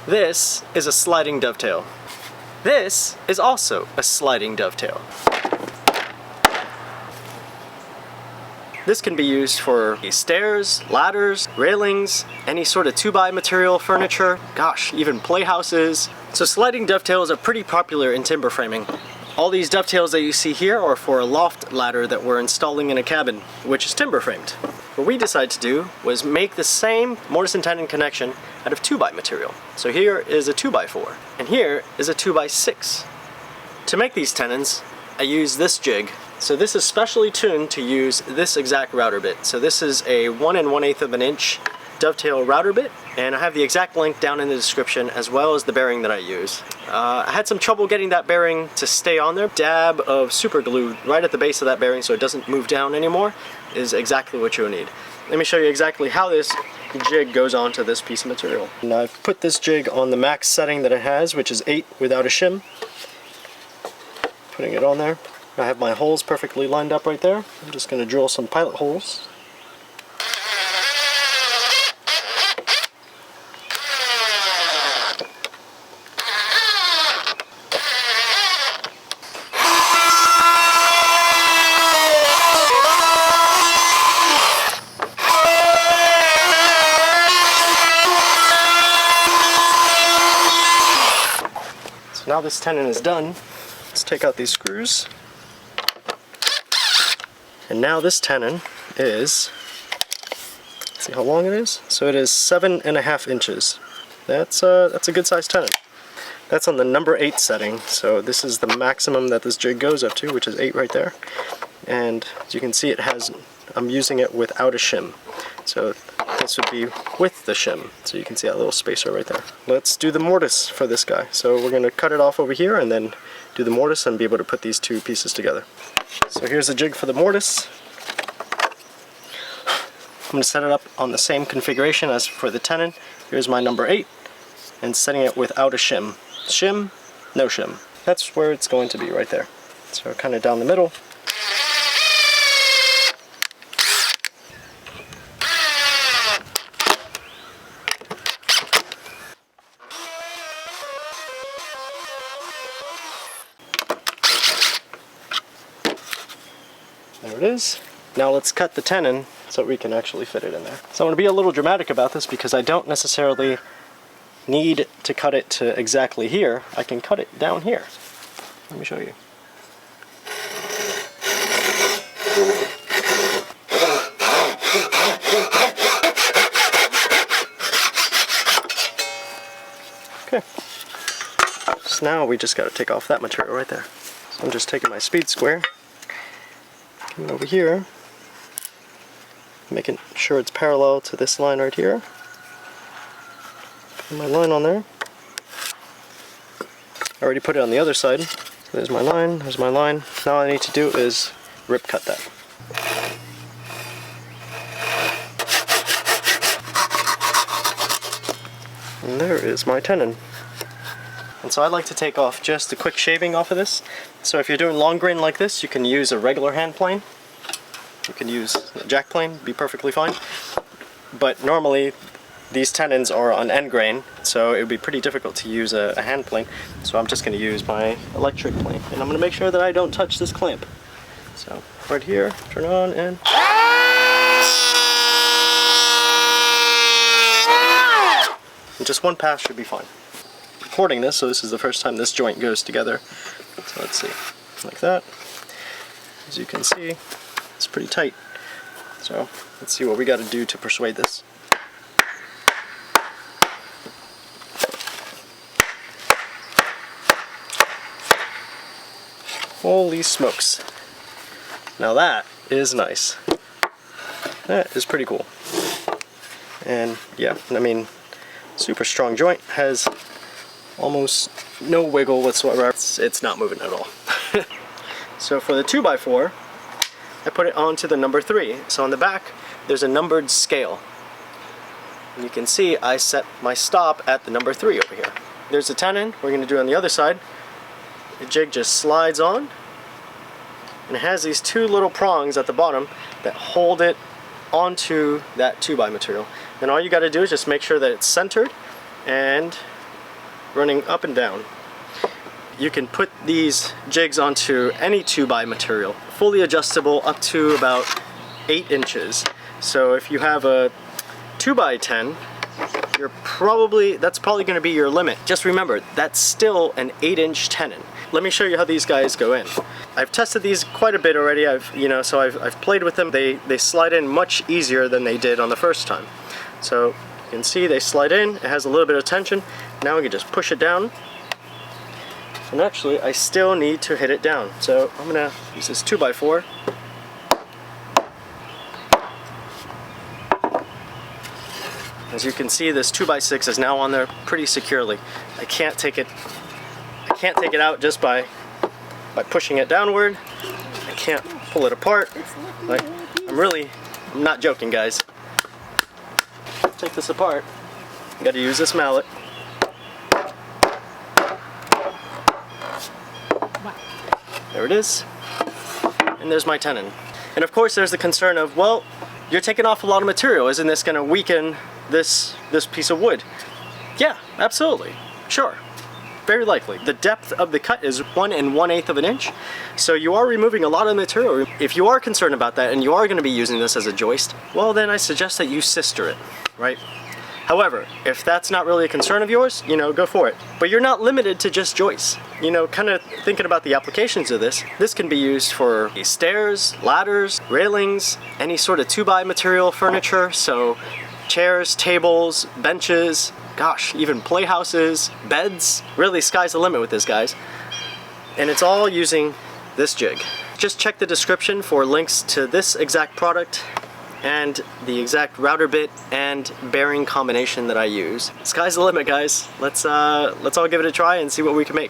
This is a sliding dovetail. This is also a sliding dovetail. This can be used for stairs, ladders, railings, any sort of 2x material furniture, gosh, even playhouses. So sliding dovetails are pretty popular in timber framing. All these dovetails that you see here are for a loft ladder that we're installing in a cabin, which is timber framed. What we decided to do was make the same mortise and tenon connection out of 2x material. So here is a 2x4, and here is a 2x6. To make these tenons, I use this jig. So this is specially tuned to use this exact router bit. So this is a 1 1/8 of an inch dovetail router bit, and I have the exact link down in the description as well as the bearing that I use. I had some trouble getting that bearing to stay on there. Dab of super glue right at the base of that bearing so it doesn't move down anymore is exactly what you'll need. Let me show you exactly how this jig goes onto this piece of material. And I've put this jig on the max setting that it has, which is 8 without a shim. Putting it on there. I have my holes perfectly lined up right there. I'm just going to drill some pilot holes. So now this tenon is done. Let's take out these screws. And now this tenon is, see how long it is? So it is 7.5 inches. That's a good sized tenon. That's on the number 8 setting, so this is the maximum that this jig goes up to, which is 8 right there. And as you can see, I'm using it without a shim. So this would be with the shim. So you can see that little spacer right there. Let's do the mortise for this guy. So we're going to cut it off over here and then do the mortise and be able to put these two pieces together. So here's the jig for the mortise. I'm going to set it up on the same configuration as for the tenon. Here's my number 8 and setting it without a shim. Shim, no shim. That's where it's going to be right there. So kind of down the middle. There it is. Now let's cut the tenon so we can actually fit it in there. So I'm going to be a little dramatic about this because I don't necessarily need to cut it to exactly here. I can cut it down here. Let me show you. Okay. So now we just got to take off that material right there. So I'm just taking my speed square, coming over here, making sure it's parallel to this line right here. Put my line on there. I already put it on the other side. So there's my line, there's my line. Now all I need to do is rip cut that. And there is my tenon. And so I like to take off just a quick shaving off of this. So if you're doing long grain like this, you can use a regular hand plane. You can use a jack plane, be perfectly fine. But normally these tenons are on end grain, so it would be pretty difficult to use a hand plane. So I'm just going to use my electric plane. And I'm going to make sure that I don't touch this clamp. So right here, turn on and... And just one pass should be fine. Recording this, so this is the first time this joint goes together. So let's see, like that. As you can see, it's pretty tight. So let's see what we got to do to persuade this. Holy smokes. Now that is nice. That is pretty cool. And yeah, I mean, super strong joint, has almost no wiggle whatsoever. It's not moving at all. So for the 2x4, I put it onto the number 3. So on the back, there's a numbered scale. And you can see I set my stop at the number 3 over here. There's a tenon, we're going to do it on the other side. The jig just slides on, and it has these two little prongs at the bottom that hold it onto that 2x material. And all you got to do is just make sure that it's centered and running up and down. You can put these jigs onto any 2x material, fully adjustable up to about 8 inches. So if you have a 2x10, that's probably going to be your limit. Just remember, that's still an 8-inch tenon. Let me show you how these guys go in. I've tested these quite a bit already. I've played with them. They slide in much easier than they did on the first time. So you can see they slide in. It has a little bit of tension. Now we can just push it down. And actually, I still need to hit it down. So I'm gonna use this 2x4. As you can see, this 2x6 is now on there pretty securely. I can't take it out just by pushing it downward. I can't pull it apart. Like, I'm not joking, guys. Take this apart. You gotta use this mallet. There it is. And there's my tenon. And of course there's the concern of, well, you're taking off a lot of material. Isn't this gonna weaken this piece of wood? Yeah, absolutely. Sure. Very likely. The depth of the cut is 1 1/8 of an inch, so you are removing a lot of material. If you are concerned about that and you are going to be using this as a joist, well then I suggest that you sister it, right? However, if that's not really a concern of yours, go for it. But you're not limited to just joists. Kind of thinking about the applications of this can be used for stairs, ladders, railings, any sort of 2x material furniture, so chairs, tables, benches, gosh, even playhouses, beds. Really, sky's the limit with this, guys. And it's all using this jig. Just check the description for links to this exact product and the exact router bit and bearing combination that I use. Sky's the limit, guys. Let's all give it a try and see what we can make.